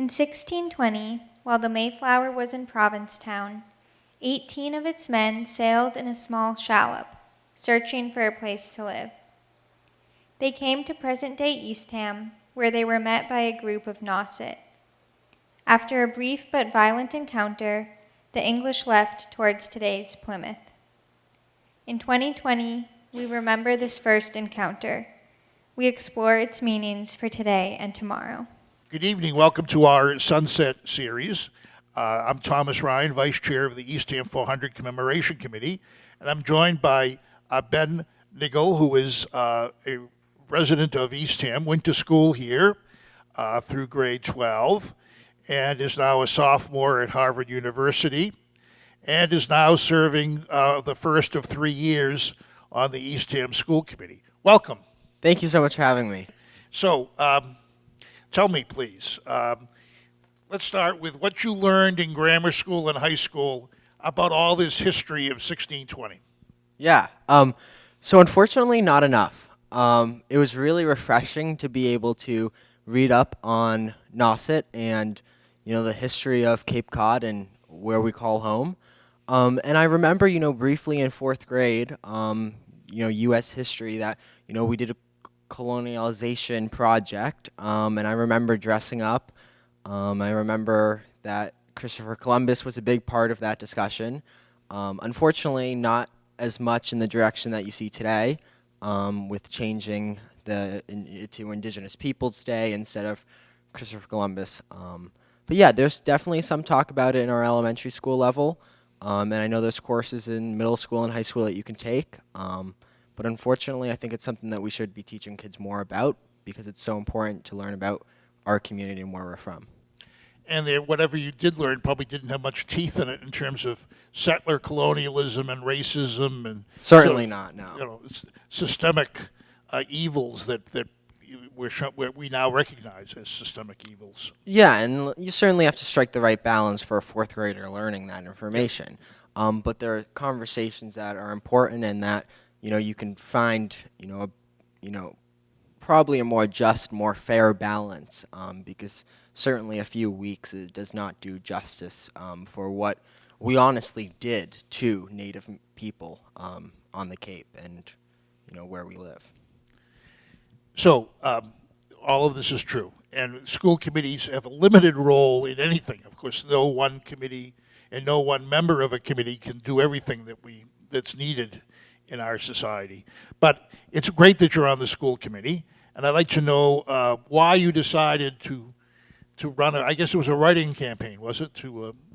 In 1620, while the Mayflower was in Provincetown, 18 of its men sailed in a small shallop, searching for a place to live. They came to present-day Eastham, where they were met by a group of Nauset. After a brief but violent encounter, the English left towards today's Plymouth. In 2020, we remember this first encounter. We explore its meanings for today and tomorrow. Good evening. Welcome to our Sunset Series. I'm Thomas Ryan, Vice Chair of the Eastham 400 Commemoration Committee, and I'm joined by Ben Niggel, who is a resident of Eastham, went to school here through grade 12, and is now a sophomore at Harvard University, and is now serving the first of 3 years on the Eastham School Committee. Welcome. Thank you so much for having me. So, tell me, please, let's start with what you learned in grammar school and high school about all this history of 1620. Yeah. So unfortunately, not enough. It was really refreshing to be able to read up on Nauset and, the history of Cape Cod and where we call home. And I remember, briefly in fourth grade, U.S. history that, we did a colonialization project, and I remember dressing up. I remember that Christopher Columbus was a big part of that discussion. Unfortunately, not as much in the direction that you see today, with changing to Indigenous Peoples Day instead of Christopher Columbus. But yeah, there's definitely some talk about it in our elementary school level, and I know there's courses in middle school and high school that you can take. But unfortunately, I think it's something that we should be teaching kids more about because it's so important to learn about our community and where we're from. And whatever you did learn probably didn't have much teeth in it in terms of settler colonialism and racism and certainly not. No, systemic evils that we now recognize as systemic evils. Yeah, and you certainly have to strike the right balance for a fourth grader learning that information. But there are conversations that are important and that you can find probably a more just, more fair balance, because certainly a few weeks does not do justice for what we honestly did to Native people on the Cape and where we live. So all of this is true, and school committees have a limited role in anything. Of course, no one committee and no one member of a committee can do everything that's needed in our society. But it's great that you're on the school committee, and I'd like to know why you decided to run I guess it was a writing campaign, was it?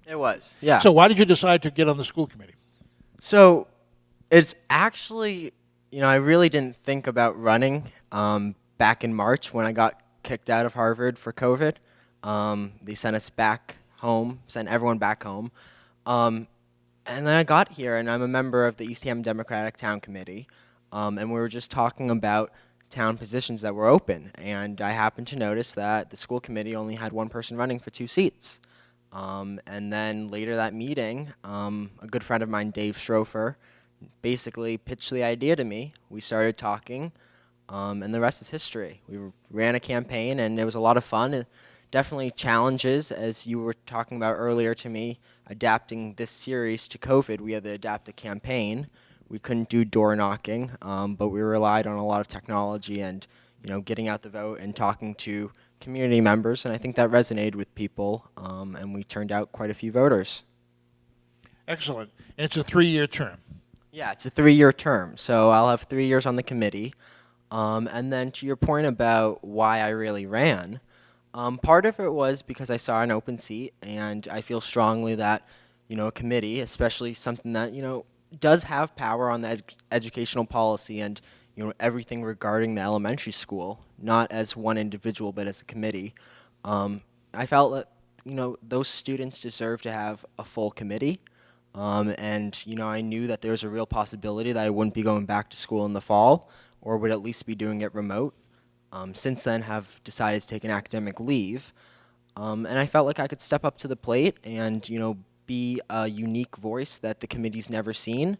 It was, yeah. So why did you decide to get on the school committee? So it's actually, I really didn't think about running back in March when I got kicked out of Harvard for COVID. They sent us back home, sent everyone back home. And then I got here, and I'm a member of the Eastham Democratic Town Committee, and we were just talking about town positions that were open, and I happened to notice that the school committee only had one person running for 2 seats. And then later that meeting, a good friend of mine, Dave Strofer, basically pitched the idea to me. We started talking, and the rest is history. We ran a campaign, and it was a lot of fun. And definitely challenges, as you were talking about earlier to me, adapting this series to COVID. We had to adapt a campaign. We couldn't do door knocking, but we relied on a lot of technology and getting out the vote and talking to community members, and I think that resonated with people, and we turned out quite a few voters. Excellent. And it's a 3-year term. Yeah, it's a 3-year term, so I'll have 3 years on the committee. And then to your point about why I really ran, part of it was because I saw an open seat, and I feel strongly that, a committee, especially something that, does have power on the educational policy and, everything regarding the elementary school, not as one individual but as a committee. I felt that, those students deserve to have a full committee. And, I knew that there was a real possibility that I wouldn't be going back to school in the fall or would at least be doing it remote. Since then have decided to take an academic leave. And I felt like I could step up to the plate and, be a unique voice that the committee's never seen.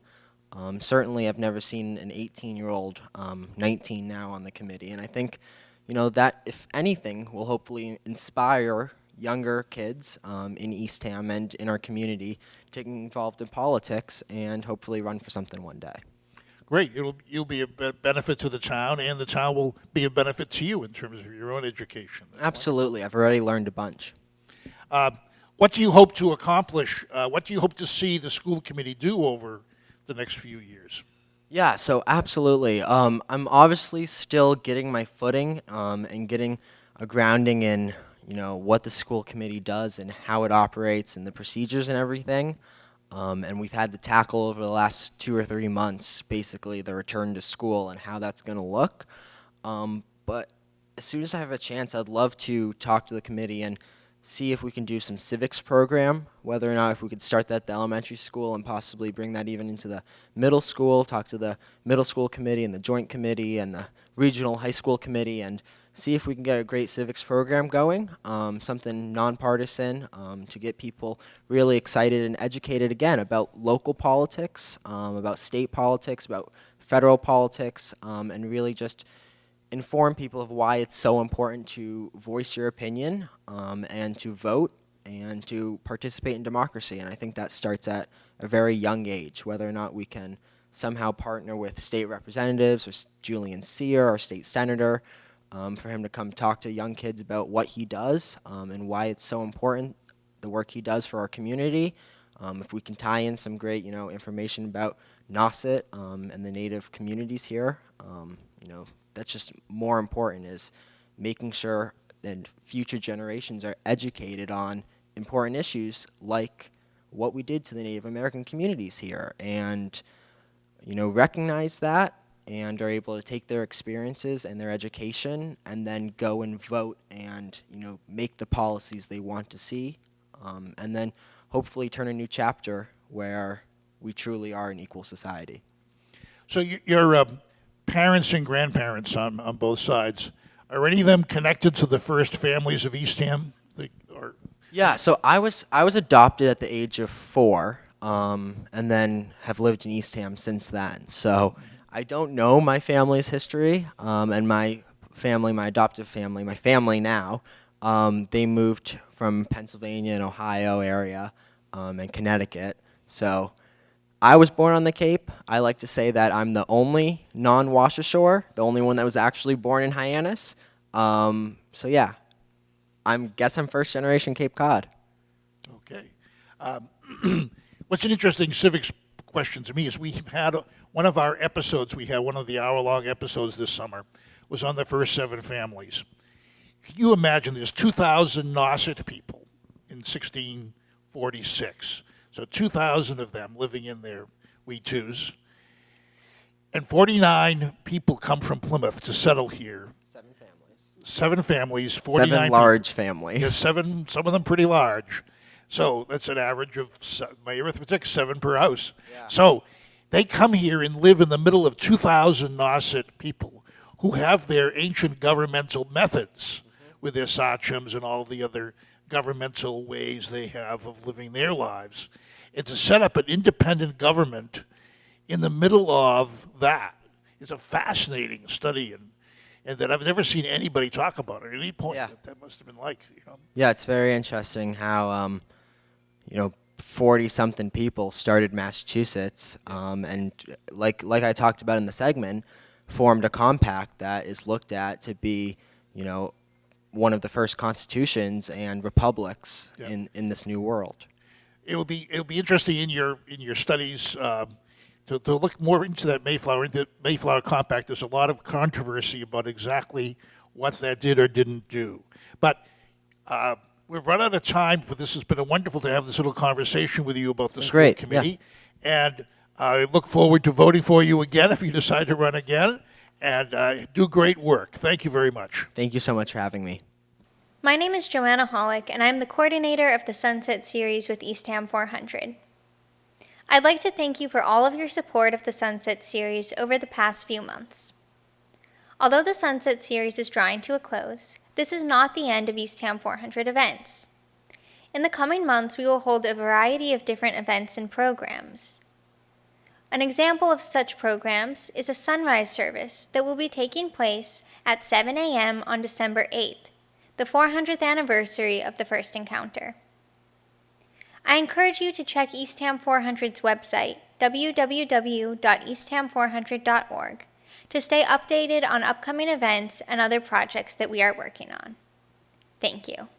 Certainly I've never seen an 18-year-old, 19 now on the committee. And I think, that if anything will hopefully inspire, younger kids in Eastham and in our community getting involved in politics and hopefully run for something one day. Great. You'll be a benefit to the town, and the town will be a benefit to you in terms of your own education. That's Absolutely. I've already learned a bunch. wonderful. What do you hope to accomplish? What do you hope to see the school committee do over the next few years? Yeah, so absolutely. I'm obviously still getting my footing and getting a grounding in, what the school committee does and how it operates and the procedures and everything. And we've had to tackle over the last 2 or 3 months, basically, the return to school and how that's going to look. But as soon as I have a chance, I'd love to talk to the committee and see if we can do some civics program, whether or not if we could start that at the elementary school and possibly bring that even into the middle school, talk to the middle school committee and the joint committee and the regional high school committee and see if we can get a great civics program going, something nonpartisan to get people really excited and educated again about local politics, about state politics, about federal politics, and really just inform people of why it's so important to voice your opinion and to vote and to participate in democracy. And I think that starts at a very young age, whether or not we can somehow partner with state representatives or Julian Sear, our state senator, for him to come talk to young kids about what he does and why it's so important, the work he does for our community. If we can tie in some great, information about Nauset and the native communities here, that's just more important, is making sure that future generations are educated on important issues like what we did to the Native American communities here and, recognize that and are able to take their experiences and their education and then go and vote and, make the policies they want to see and then hopefully turn a new chapter where we truly are an equal society. So your parents and grandparents on both sides, are any of them connected to the first families of Eastham? Yeah, so I was adopted at the age of 4, and then have lived in Eastham since then. So I don't know my family's history, and my family, my adoptive family, my family now, they moved from Pennsylvania and Ohio area and Connecticut. So I was born on the Cape. I like to say that I'm the only non-Washashore, the only one that was actually born in Hyannis. So yeah, guess I'm first generation Cape Cod. Okay. What's an interesting civics question to me is we had one of our episodes, we had one of the hour-long episodes this summer, was on the first 7 families. Can you imagine there's 2,000 Nauset people in 1646? So 2,000 of them living in their We-Twos. And 49 people come from Plymouth to settle here. 7 families. 7 families, 49 7 people. large families. Yeah, 7, some of them pretty large. So that's an average of, my arithmetic, 7 per house. Yeah. So they come here and live in the middle of 2,000 Nauset people who have their ancient governmental methods with their sachems and all the other governmental ways they have of living their lives. And to set up an independent government in the middle of that is a fascinating study and that I've never seen anybody talk about at any point. Yeah. What that must have been like. Yeah, it's very interesting how 40-something people started Massachusetts, and like I talked about in the segment, formed a compact that is looked at to be, one of the first constitutions and republics in this new world. It'll be interesting in your studies to look more into that Mayflower Compact. There's a lot of controversy about exactly what that did or didn't do, but we've run out of time. For this has been wonderful to have this little conversation with you about the school committee, and I look forward to voting for you again if you decide to run again. And do great work. Thank you very much. Thank you so much for having me. My name is Joanna Hollick, and I'm the coordinator of the Sunset Series with Eastham 400. I'd like to thank you for all of your support of the Sunset Series over the past few months. Although the Sunset Series is drawing to a close, this is not the end of Eastham 400 events. In the coming months, we will hold a variety of different events and programs. An example of such programs is a sunrise service that will be taking place at 7 a.m. on December 8th. the 400th anniversary of the first encounter. I encourage you to check Eastham 400's website, www.eastham400.org, to stay updated on upcoming events and other projects that we are working on. Thank you.